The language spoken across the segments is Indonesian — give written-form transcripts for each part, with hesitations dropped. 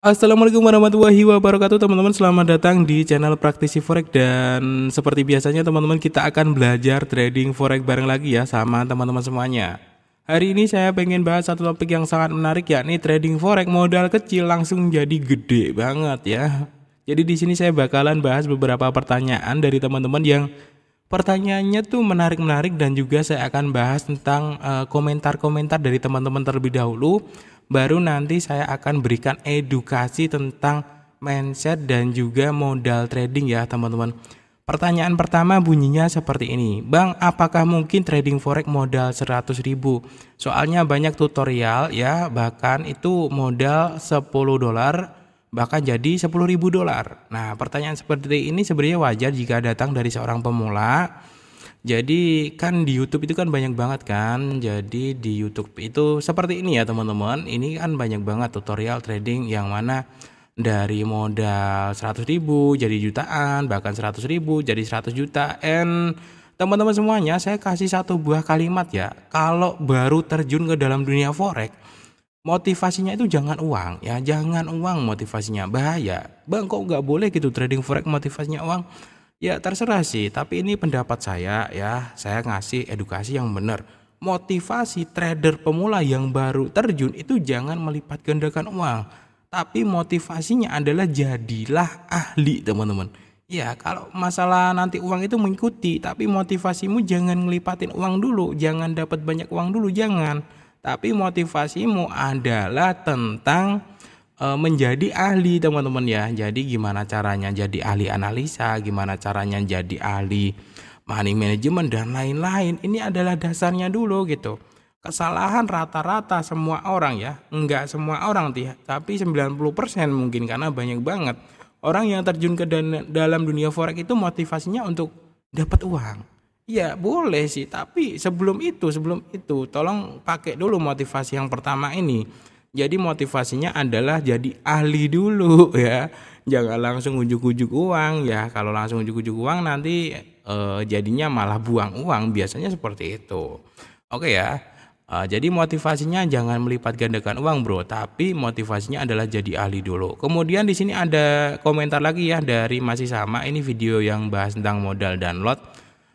Assalamualaikum warahmatullahi wabarakatuh teman-teman, selamat datang di channel Praktisi Forex. Dan seperti biasanya teman-teman, kita akan belajar trading Forex bareng lagi ya sama teman-teman semuanya. Hari ini saya pengen bahas satu topik yang sangat menarik, yakni trading Forex modal kecil langsung jadi gede banget ya. Jadi di sini saya bakalan bahas beberapa pertanyaan dari teman-teman yang pertanyaannya tuh menarik-menarik, dan juga saya akan bahas tentang komentar-komentar dari teman-teman terlebih dahulu. Baru nanti saya akan berikan edukasi tentang mindset dan juga modal trading ya teman-teman. Pertanyaan pertama bunyinya seperti ini. Bang, apakah mungkin trading forex modal 100.000? Soalnya banyak tutorial ya, bahkan itu modal 10 dolar bahkan jadi 10.000 dolar. Nah, pertanyaan seperti ini sebenarnya wajar jika datang dari seorang pemula. Jadi kan di YouTube itu kan banyak banget kan. Jadi di YouTube itu seperti ini ya teman-teman. Ini kan banyak banget tutorial trading yang mana dari modal 100.000 jadi jutaan, bahkan 100.000 jadi 100 juta. And teman-teman semuanya, saya kasih satu buah kalimat ya. Kalau baru terjun ke dalam dunia forex, motivasinya itu jangan uang ya, jangan uang motivasinya, bahaya. Bang, kok nggak boleh gitu trading forex motivasinya uang? Ya terserah sih, tapi ini pendapat saya ya, saya ngasih edukasi yang benar. Motivasi trader pemula yang baru terjun itu jangan melipat gandakan uang, tapi motivasinya adalah jadilah ahli teman-teman. Ya kalau masalah nanti uang itu mengikuti, tapi motivasimu jangan ngelipatin uang dulu, jangan dapat banyak uang dulu, jangan. Tapi motivasimu adalah tentang menjadi ahli teman-teman ya. Jadi gimana caranya jadi ahli analisa, gimana caranya jadi ahli money management dan lain-lain. Ini adalah dasarnya dulu gitu. Kesalahan rata-rata semua orang ya, enggak semua orang tapi 90% mungkin, karena banyak banget orang yang terjun ke dalam dunia forex itu motivasinya untuk dapat uang. Ya boleh sih, tapi sebelum itu tolong pakai dulu motivasi yang pertama ini. Jadi motivasinya adalah jadi ahli dulu ya. Jangan langsung ujuk-ujuk uang ya. Kalau langsung ujuk-ujuk uang nanti jadinya malah buang uang, biasanya seperti itu. Oke ya. Jadi motivasinya jangan melipat gandakan uang bro, tapi motivasinya adalah jadi ahli dulu. Kemudian di sini ada komentar lagi ya dari masih sama, ini video yang bahas tentang modal dan lot.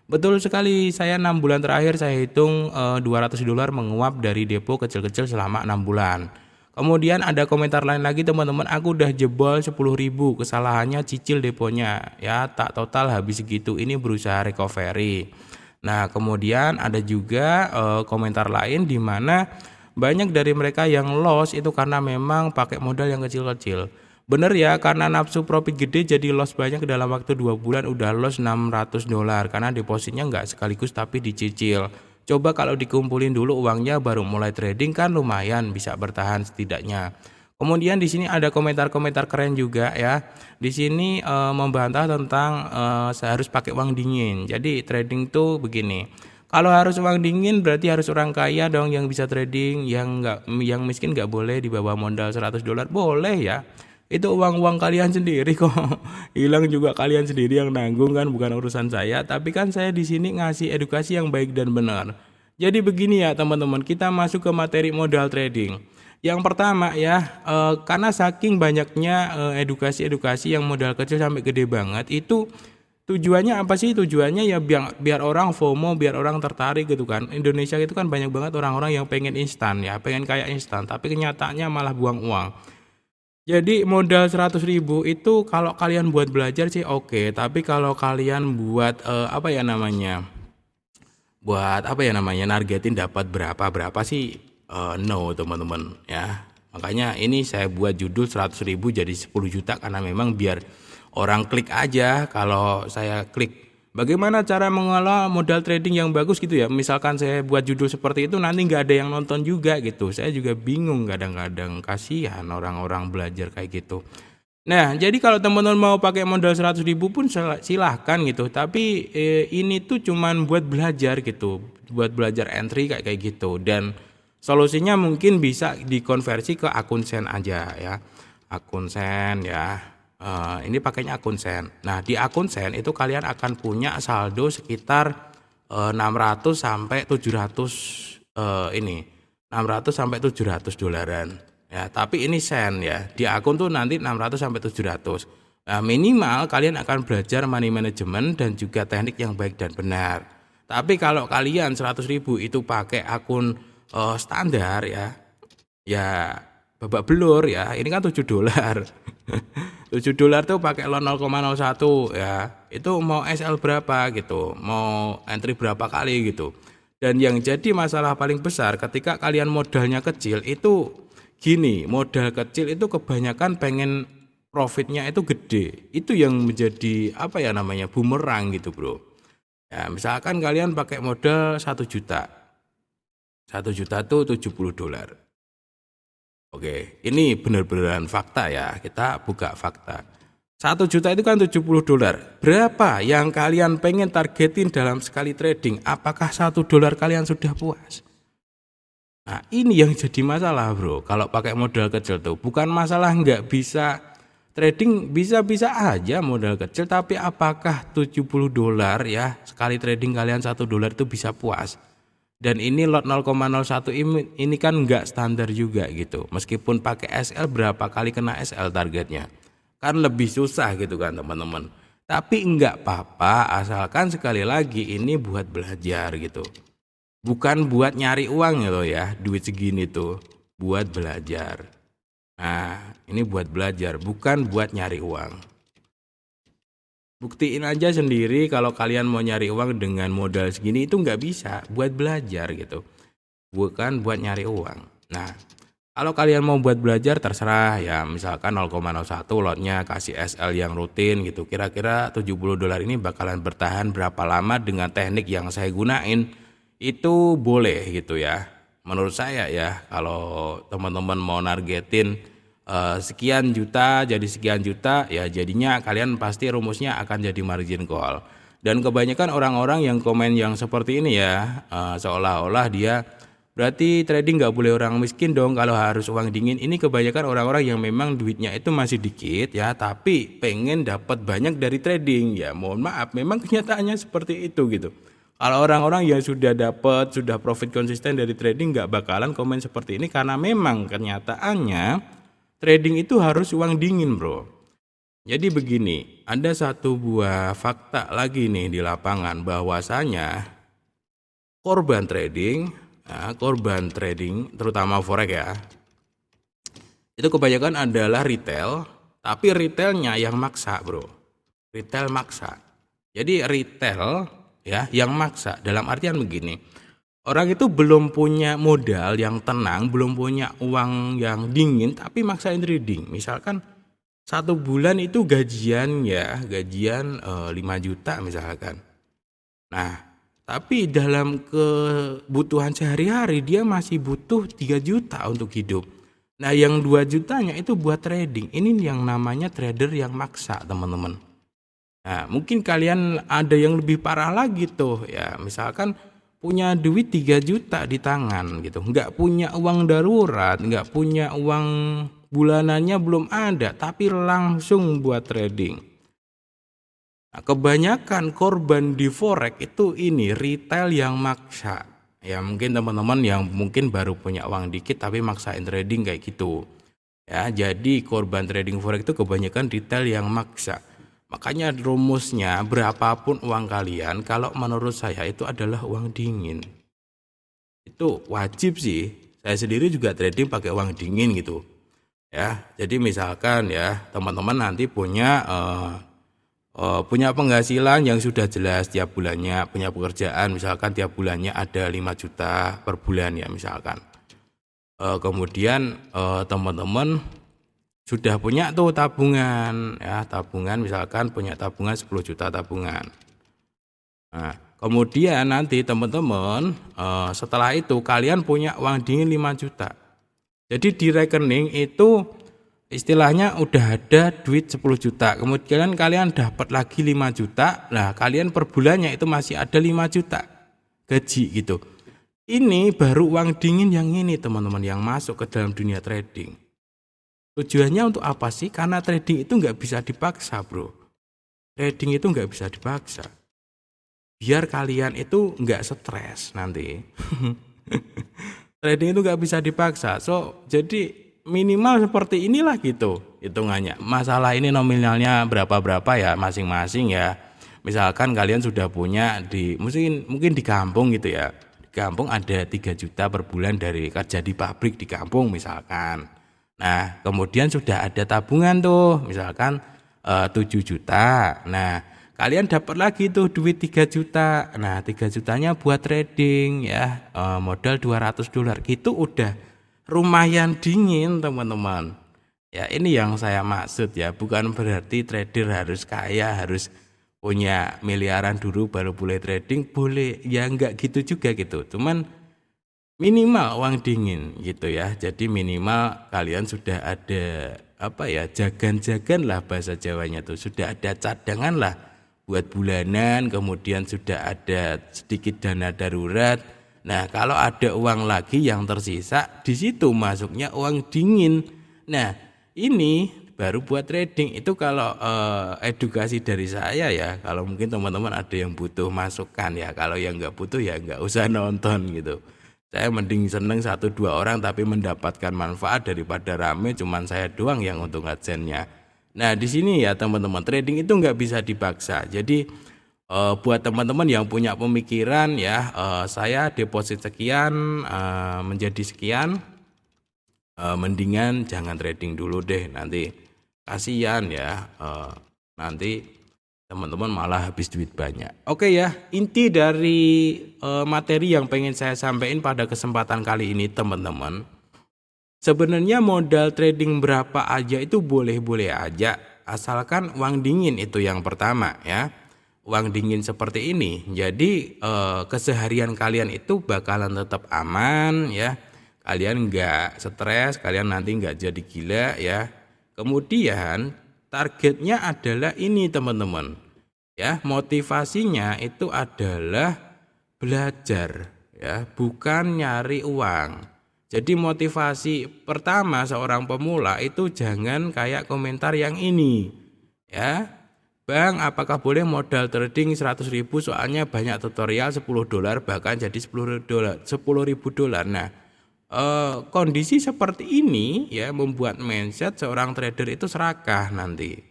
Betul sekali, saya 6 bulan terakhir saya hitung 200 dolar menguap dari depo kecil-kecil selama 6 bulan. Kemudian ada komentar lain lagi teman-teman, aku udah jebol 10.000, kesalahannya cicil deponya ya, tak total habis segitu, ini berusaha recovery. Nah kemudian ada juga komentar lain di mana banyak dari mereka yang loss itu karena memang pakai modal yang kecil-kecil. Bener ya, karena nafsu profit gede jadi loss banyak dalam waktu 2 bulan udah loss 600 dolar karena depositnya nggak sekaligus tapi dicicil. Coba kalau dikumpulin dulu uangnya baru mulai trading kan lumayan bisa bertahan setidaknya. Kemudian di sini ada komentar-komentar keren juga ya. Di sini membantah tentang saya harus pakai uang dingin. Jadi trading tuh begini. Kalau harus uang dingin berarti harus orang kaya dong yang bisa trading, yang miskin nggak boleh di bawah modal 100 dolar. Boleh ya. Itu uang-uang kalian sendiri kok. Hilang juga kalian sendiri yang nanggung kan, bukan urusan saya. Tapi kan saya di sini ngasih edukasi yang baik dan benar. Jadi begini ya teman-teman, kita masuk ke materi modal trading. Yang pertama ya, karena saking banyaknya edukasi-edukasi yang modal kecil sampai gede banget, itu tujuannya apa sih? Tujuannya ya biar orang FOMO, biar orang tertarik gitu kan. Indonesia itu kan banyak banget orang-orang yang pengen instan ya, pengen kayak instan, tapi kenyataannya malah buang uang. Jadi modal 100.000 itu kalau kalian buat belajar sih oke, tapi kalau kalian buat nargetin dapat berapa sih, no teman-teman ya. Makanya ini saya buat judul 100.000 jadi 10 juta karena memang biar orang klik aja. Kalau saya klik bagaimana cara mengelola modal trading yang bagus gitu ya, misalkan saya buat judul seperti itu nanti nggak ada yang nonton juga gitu. Saya juga bingung kadang-kadang, kasihan orang-orang belajar kayak gitu. Nah jadi kalau teman-teman mau pakai modal 100.000 pun silahkan gitu, tapi ini tuh cuman buat belajar gitu, buat belajar entry kayak gitu. Dan solusinya mungkin bisa dikonversi ke akun sen aja ya, akun sen ya. Ini pakainya akun sen. Nah di akun sen itu kalian akan punya saldo sekitar 600 sampai 700 ini 600 sampai 700 dolaran Ya, tapi ini sen ya. Di akun tuh nanti 600 sampai 700. Nah, minimal kalian akan belajar money management dan juga teknik yang baik dan benar. Tapi kalau kalian 100.000 itu pakai akun standar ya babak belur ya. Ini kan $7. $7 tuh pakai lot 0,01 ya. Itu mau SL berapa gitu, mau entry berapa kali gitu. Dan yang jadi masalah paling besar ketika kalian modalnya kecil itu gini, modal kecil itu kebanyakan pengen profitnya itu gede. Itu yang menjadi apa ya namanya bumerang gitu bro. Ya misalkan kalian pakai modal 1 juta. 1 juta tuh $70. Oke, ini benar-beneran fakta ya. Kita buka fakta. 1 juta itu kan $70. Berapa yang kalian pengen targetin dalam sekali trading? Apakah $1 kalian sudah puas? Nah ini yang jadi masalah bro. Kalau pakai modal kecil tuh bukan masalah nggak bisa trading, bisa-bisa aja modal kecil. Tapi apakah $70 ya sekali trading kalian $1 itu bisa puas? Dan ini lot 0,01 ini kan nggak standar juga gitu. Meskipun pakai SL berapa kali kena SL targetnya? Kan lebih susah gitu kan teman-teman. Tapi enggak apa-apa asalkan sekali lagi ini buat belajar gitu. Bukan buat nyari uang gitu ya, duit segini tuh buat belajar. Nah, ini buat belajar, bukan buat nyari uang. Buktiin aja sendiri kalau kalian mau nyari uang dengan modal segini itu nggak bisa, buat belajar gitu. Bukan buat nyari uang. Nah, kalau kalian mau buat belajar terserah ya, misalkan 0,01 lotnya kasih SL yang rutin gitu. Kira-kira $70 ini bakalan bertahan berapa lama dengan teknik yang saya gunain. Itu boleh gitu ya. Menurut saya ya, kalau teman-teman mau nargetin sekian juta jadi sekian juta ya jadinya kalian pasti rumusnya akan jadi margin call. Dan kebanyakan orang-orang yang komen yang seperti ini ya, seolah-olah dia berarti trading nggak boleh orang miskin dong kalau harus uang dingin. Ini kebanyakan orang-orang yang memang duitnya itu masih dikit ya, tapi pengen dapat banyak dari trading ya. Mohon maaf, memang kenyataannya seperti itu gitu. Kalau orang-orang yang sudah dapat, sudah profit konsisten dari trading nggak bakalan komen seperti ini karena memang kenyataannya trading itu harus uang dingin bro. Jadi begini, ada satu buah fakta lagi nih di lapangan bahwasanya korban trading terutama forex ya, itu kebanyakan adalah retail, tapi retailnya yang maksa bro. Retail maksa. Jadi retail ya yang maksa dalam artian begini, orang itu belum punya modal yang tenang, belum punya uang yang dingin tapi maksain trading. Misalkan 1 bulan itu gajian 5 juta misalkan. Nah tapi dalam kebutuhan sehari-hari dia masih butuh 3 juta untuk hidup. Nah yang 2 jutanya itu buat trading. Ini yang namanya trader yang maksa teman-teman. Nah, mungkin kalian ada yang lebih parah lagi tuh ya, misalkan punya duit 3 juta di tangan gitu, nggak punya uang darurat, nggak punya uang bulanannya belum ada, tapi langsung buat trading. Nah, kebanyakan korban di forex itu ini retail yang maksa. Ya mungkin teman-teman yang mungkin baru punya uang dikit tapi maksain trading kayak gitu. Ya, jadi korban trading forex itu kebanyakan retail yang maksa. Makanya rumusnya berapapun uang kalian, kalau menurut saya itu adalah uang dingin. Itu wajib sih. Saya sendiri juga trading pakai uang dingin gitu. Ya, jadi misalkan ya teman-teman nanti punya penghasilan yang sudah jelas tiap bulannya, punya pekerjaan misalkan tiap bulannya ada 5 juta per bulan ya misalkan. Kemudian teman-teman sudah punya tuh tabungan ya, tabungan misalkan punya tabungan 10 juta tabungan. Nah, kemudian nanti teman-teman setelah itu kalian punya uang dingin 5 juta. Jadi di rekening itu istilahnya udah ada duit 10 juta. Kemudian kalian dapat lagi 5 juta. Nah, kalian per bulannya itu masih ada 5 juta gaji gitu. Ini baru uang dingin yang ini teman-teman yang masuk ke dalam dunia trading. Tujuannya untuk apa sih? Karena trading itu nggak bisa dipaksa bro. Trading itu nggak bisa dipaksa. Biar kalian itu nggak stres nanti. Trading itu nggak bisa dipaksa. So jadi minimal seperti inilah gitu hitungannya. Masalah ini nominalnya berapa-berapa ya masing-masing ya. Misalkan kalian sudah punya mungkin di kampung gitu ya. Di kampung ada 3 juta per bulan dari kerja di pabrik di kampung misalkan. Nah, kemudian sudah ada tabungan tuh, misalkan 7 juta. Nah, kalian dapat lagi tuh duit 3 juta. Nah, 3 jutanya buat trading ya, modal $200. Gitu udah lumayan dingin, teman-teman. Ya, ini yang saya maksud ya, bukan berarti trader harus kaya, harus punya miliaran dulu baru boleh trading, boleh. Ya enggak gitu juga gitu. Cuman minimal uang dingin gitu ya. Jadi minimal kalian sudah ada jagan-jagan lah bahasa Jawanya tuh. Sudah ada cadangan lah buat bulanan, kemudian sudah ada sedikit dana darurat. Nah, kalau ada uang lagi yang tersisa, di situ masuknya uang dingin. Nah, ini baru buat trading. Itu kalau edukasi dari saya ya. Kalau mungkin teman-teman ada yang butuh masukan ya. Kalau yang nggak butuh ya nggak usah nonton gitu. Saya mending seneng 1-2 orang tapi mendapatkan manfaat daripada rame cuman saya doang yang untung adsense-nya. Nah, di sini ya teman-teman, trading itu nggak bisa dipaksa. Jadi buat teman-teman yang punya pemikiran ya, saya deposit sekian menjadi sekian, mendingan jangan trading dulu deh, nanti kasihan ya, nanti teman-teman malah habis duit banyak. Oke ya, inti dari materi yang pengen saya sampaikan pada kesempatan kali ini teman-teman, sebenarnya modal trading berapa aja itu boleh-boleh aja, asalkan uang dingin itu yang pertama ya. Uang dingin seperti ini, jadi keseharian kalian itu bakalan tetap aman ya. Kalian nggak stres, kalian nanti nggak jadi gila ya. Kemudian targetnya adalah ini teman-teman ya, motivasinya itu adalah belajar ya, bukan nyari uang. Jadi motivasi pertama seorang pemula itu jangan kayak komentar yang ini ya, Bang, apakah boleh modal trading 100.000 soalnya banyak tutorial $10 bahkan jadi $10.000. Nah, kondisi seperti ini ya membuat mindset seorang trader itu serakah nanti.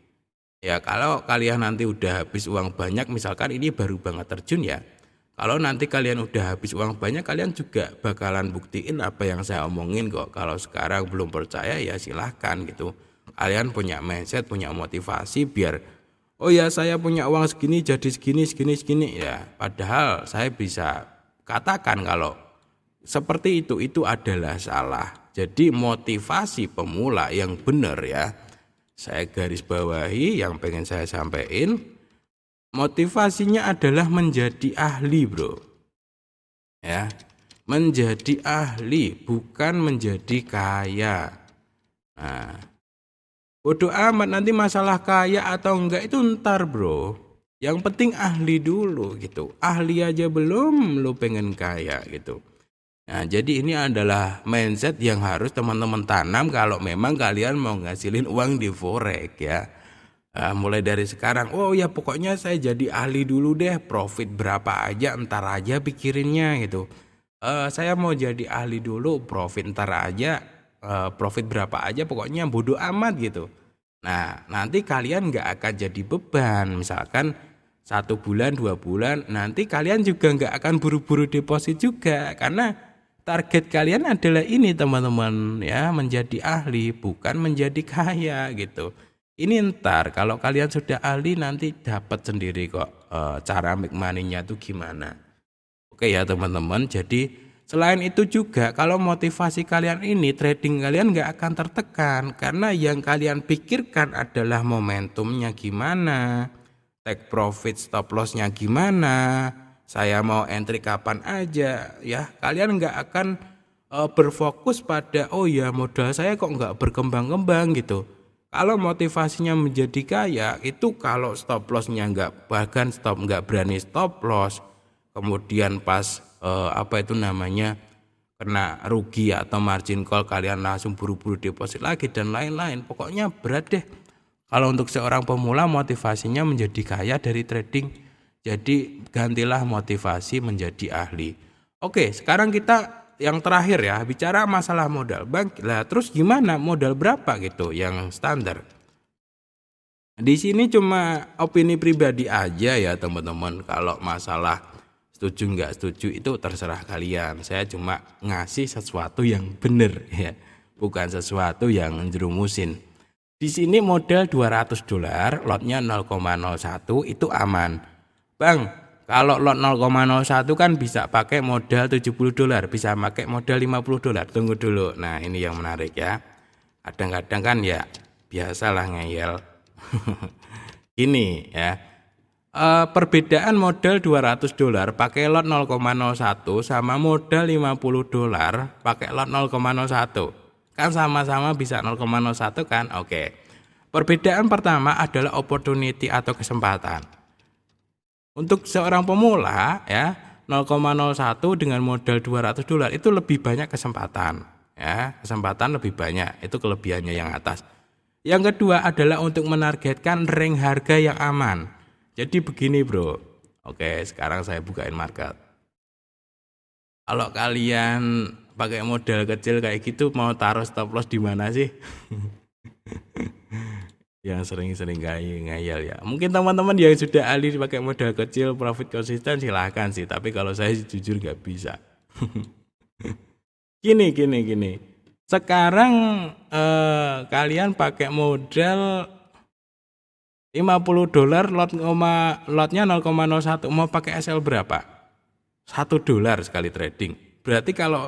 Ya, kalau kalian nanti udah habis uang banyak, misalkan ini baru banget terjun ya. Kalau nanti kalian udah habis uang banyak, kalian juga bakalan buktiin apa yang saya omongin kok. Kalau sekarang belum percaya ya silahkan gitu. Kalian punya mindset, punya motivasi biar oh ya saya punya uang segini jadi segini ya. Padahal saya bisa katakan kalau seperti itu adalah salah. Jadi motivasi pemula yang benar ya, saya garis bawahi yang pengen saya sampaikan, motivasinya adalah menjadi ahli bro ya, menjadi ahli bukan menjadi kaya. Nah, bodoh amat nanti masalah kaya atau enggak itu ntar bro, yang penting ahli dulu gitu. Ahli aja belum lo pengen kaya gitu. Nah, jadi ini adalah mindset yang harus teman-teman tanam kalau memang kalian mau ngasilin uang di forex ya. Mulai dari sekarang, oh ya pokoknya saya jadi ahli dulu deh, profit berapa aja entar aja pikirinnya gitu. Saya mau jadi ahli dulu, profit entar aja, profit berapa aja pokoknya bodoh amat gitu. Nah, nanti kalian nggak akan jadi beban, misalkan 1 bulan, 2 bulan, nanti kalian juga nggak akan buru-buru deposit juga karena target kalian adalah ini teman-teman ya, menjadi ahli bukan menjadi kaya gitu. Ini ntar kalau kalian sudah ahli nanti dapat sendiri kok cara make money-nya tuh gimana. Oke ya teman-teman, jadi selain itu juga kalau motivasi kalian ini trading kalian nggak akan tertekan karena yang kalian pikirkan adalah momentumnya gimana, take profit stop loss-nya gimana, saya mau entry kapan aja ya. Kalian nggak akan berfokus pada oh ya modal saya kok nggak berkembang-kembang gitu. Kalau motivasinya menjadi kaya itu kalau stop loss-nya nggak berani stop loss, kemudian pas kena rugi atau margin call kalian langsung buru-buru deposit lagi dan lain-lain. Pokoknya berat deh. Kalau untuk seorang pemula motivasinya menjadi kaya dari trading, jadi gantilah motivasi menjadi ahli. Oke, sekarang kita yang terakhir ya, bicara masalah modal. Bang, lah terus gimana, modal berapa gitu yang standar? Di sini cuma opini pribadi aja ya teman-teman. Kalau masalah setuju nggak setuju itu terserah kalian. Saya cuma ngasih sesuatu yang bener ya, bukan sesuatu yang jerumusin. Di sini modal $200, lotnya 0,01 itu aman. Bang, kalau lot 0,01 kan bisa pakai modal $70, bisa pakai modal $50. Tunggu dulu. Nah, ini yang menarik ya. Kadang-kadang kan ya biasalah ngeyel. Gini ya. Perbedaan modal $200 pakai lot 0,01 sama modal $50 pakai lot 0,01. Kan sama-sama bisa 0,01 kan? Oke. Perbedaan pertama adalah opportunity atau kesempatan. Untuk seorang pemula ya, 0,01 dengan modal $200 itu lebih banyak kesempatan ya. Kesempatan lebih banyak, itu kelebihannya yang atas. Yang kedua adalah untuk menargetkan range harga yang aman. Jadi begini bro. Oke, sekarang saya bukain market. Kalau kalian pakai modal kecil kayak gitu mau taruh stop loss di mana sih? Yang sering-sering ngayal ya. Mungkin teman-teman yang sudah ahli pakai modal kecil profit konsisten silahkan sih. Tapi kalau saya jujur nggak bisa. Gini. Sekarang kalian pakai modal $50 lotnya 0,01, mau pakai SL berapa? $1 sekali trading. Berarti kalau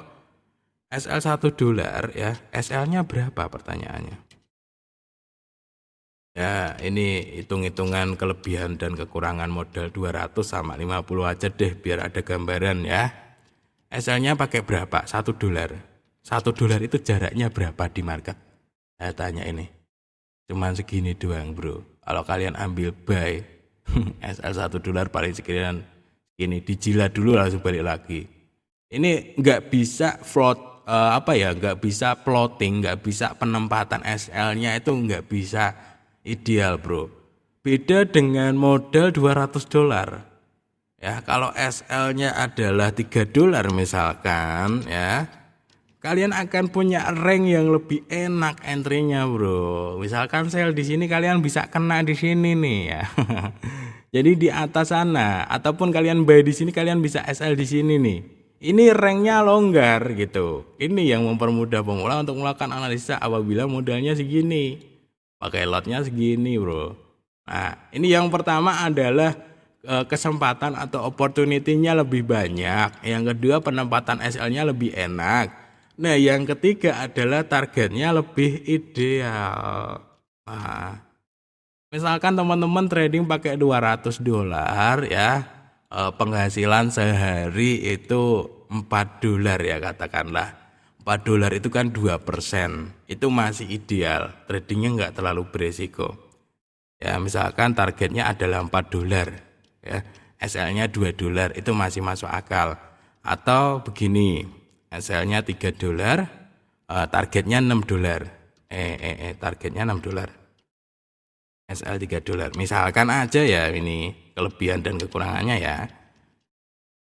SL $1 ya, SL-nya berapa pertanyaannya? Ya, ini hitung-hitungan kelebihan dan kekurangan modal 200 sama 50 aja deh biar ada gambaran ya. SL-nya pakai berapa? $1. $1 itu jaraknya berapa di market? Saya tanya ini. Cuman segini doang bro. Kalau kalian ambil buy SL $1 paling sekian ini dijilat dulu langsung balik lagi. Ini nggak bisa float nggak bisa plotting, nggak bisa penempatan SL-nya itu nggak bisa ideal bro. Beda dengan modal $200 ya. Kalau SL-nya adalah $3 misalkan ya, kalian akan punya rank yang lebih enak entry-nya bro. Misalkan sell di sini kalian bisa kena di sini nih ya. Jadi di atas sana, ataupun kalian buy di sini kalian bisa SL di sini nih. Ini ranknya longgar gitu. Ini yang mempermudah pemula untuk melakukan analisa apabila modalnya segini. Pakai lotnya segini bro. Nah ini yang pertama adalah kesempatan atau opportunity-nya lebih banyak. Yang kedua penempatan SL-nya lebih enak. Nah yang ketiga adalah targetnya lebih ideal. Nah, misalkan teman-teman trading pakai $200 ya, penghasilan sehari itu $4 ya katakanlah. $4 itu kan 2%, itu masih ideal, tradingnya nggak terlalu beresiko. Ya misalkan targetnya adalah $4 ya, SL-nya $2 itu masih masuk akal. Atau begini, SL-nya $3, targetnya $6. Targetnya $6. SL $3. Misalkan aja ya, ini kelebihan dan kekurangannya ya.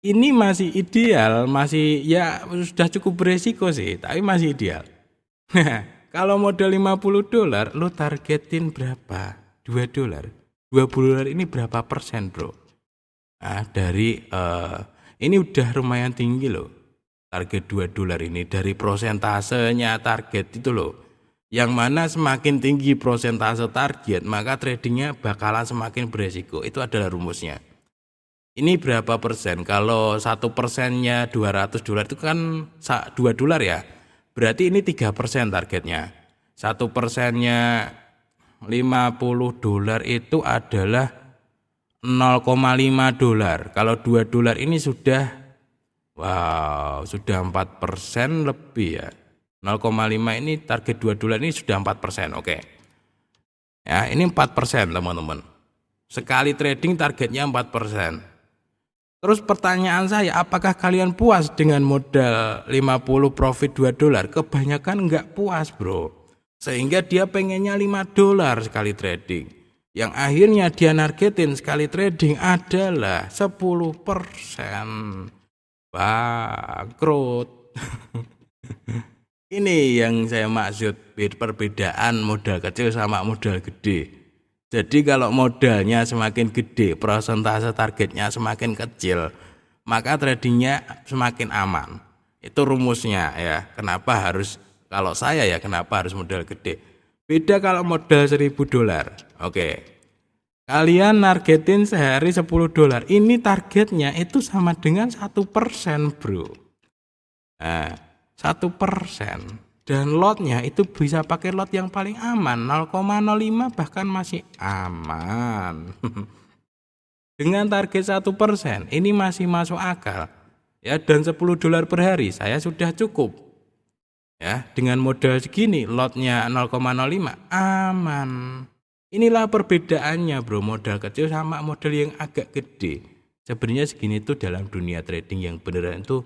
Ini masih ideal, masih ya sudah cukup beresiko sih, tapi masih ideal. Nah, kalau modal $50, lu targetin berapa? $2. $20 ini berapa persen, bro? Nah, dari ini udah lumayan tinggi loh. Target $2 ini dari prosentasenya target itu loh. Yang mana semakin tinggi prosentase target, maka tradingnya bakalan semakin beresiko. Itu adalah rumusnya. Ini berapa persen? Kalau 1%-nya $200 itu kan $2 ya. Berarti ini 3% targetnya. 1%-nya $50 itu adalah $0,5. Kalau $2 ini sudah sudah 4% lebih ya. 0,5 ini target $2 ini sudah 4%. Oke. Ya, ini 4% teman-teman. Sekali trading targetnya 4%. Terus pertanyaan saya, apakah kalian puas dengan modal 50 profit $2? Kebanyakan nggak puas bro. Sehingga dia pengennya $5 sekali trading. Yang akhirnya dia nargetin sekali trading adalah 10%. Bangkrut. Ini yang saya maksud perbedaan modal kecil sama modal gede. Jadi kalau modalnya semakin gede, persentase targetnya semakin kecil, maka tradingnya semakin aman. Itu rumusnya ya. Kenapa harus modal gede? Beda kalau modal $1.000. Oke. Kalian nargetin sehari $10. Ini targetnya itu sama dengan 1%, bro. Nah, 1%. Dan lotnya itu bisa pakai lot yang paling aman, 0,05 bahkan masih aman. Dengan target 1%, ini masih masuk akal. Ya, dan $10 per hari saya sudah cukup. Ya, dengan modal segini, lotnya 0,05 aman. Inilah perbedaannya, bro, modal kecil sama modal yang agak gede. Sebenarnya segini tuh dalam dunia trading yang beneran itu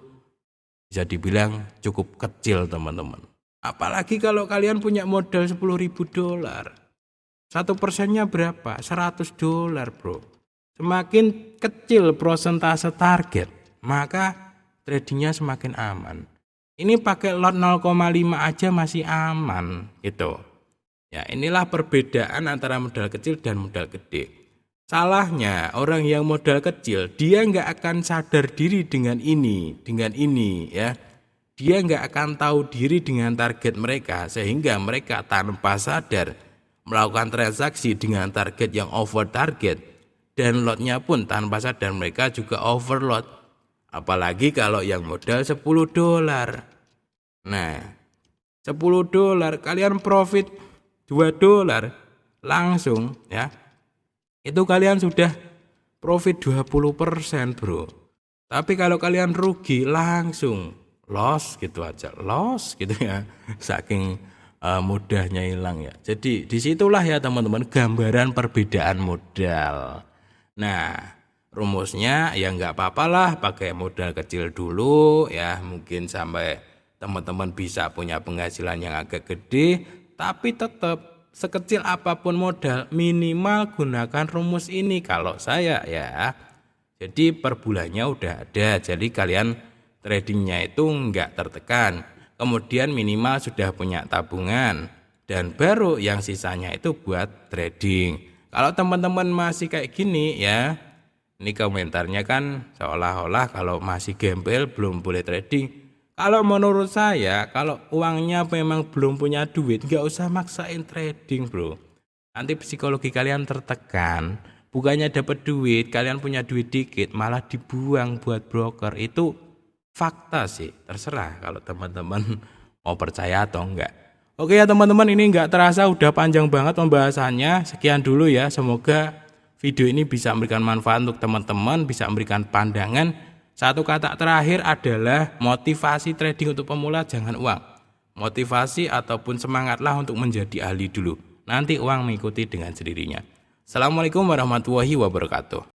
bisa dibilang cukup kecil, teman-teman. Apalagi kalau kalian punya modal $10.000. 1%-nya berapa? $100, bro. Semakin kecil persentase target, maka tradingnya semakin aman. Ini pakai lot 0,5 aja masih aman gitu. Ya, inilah perbedaan antara modal kecil dan modal gede. Salahnya orang yang modal kecil, dia nggak akan sadar diri dengan ini ya. Dia nggak akan tahu diri dengan target mereka, sehingga mereka tanpa sadar melakukan transaksi dengan target yang over target, dan lotnya pun tanpa sadar mereka juga overload. Apalagi kalau yang modal $10. Nah, $10 kalian profit $2 langsung ya. Itu kalian sudah profit 20%, bro. Tapi kalau kalian rugi langsung loss gitu aja, loss gitu ya. Saking mudahnya hilang ya. Jadi disitulah ya teman-teman gambaran perbedaan modal. Nah, rumusnya ya nggak apa-apalah pakai modal kecil dulu ya, mungkin sampai teman-teman bisa punya penghasilan yang agak gede, tapi tetap sekecil apapun modal minimal gunakan rumus ini kalau saya ya. Jadi per bulannya udah ada, jadi kalian tradingnya itu nggak tertekan. Kemudian minimal sudah punya tabungan, dan baru yang sisanya itu buat trading. Kalau teman-teman masih kayak gini ya, ini komentarnya kan seolah-olah kalau masih gembel belum boleh trading. Kalau menurut saya, kalau uangnya memang belum punya duit, nggak usah maksain trading, bro. Nanti psikologi kalian tertekan, bukannya dapat duit, kalian punya duit dikit, malah dibuang buat broker. Itu fakta sih, terserah kalau teman-teman mau percaya atau enggak. Oke ya teman-teman, ini enggak terasa udah panjang banget pembahasannya. Sekian dulu ya, semoga video ini bisa memberikan manfaat untuk teman-teman, bisa memberikan pandangan. Satu kata terakhir adalah motivasi trading untuk pemula jangan uang. Motivasi ataupun semangatlah untuk menjadi ahli dulu. Nanti uang mengikuti dengan sendirinya. Assalamualaikum warahmatullahi wabarakatuh.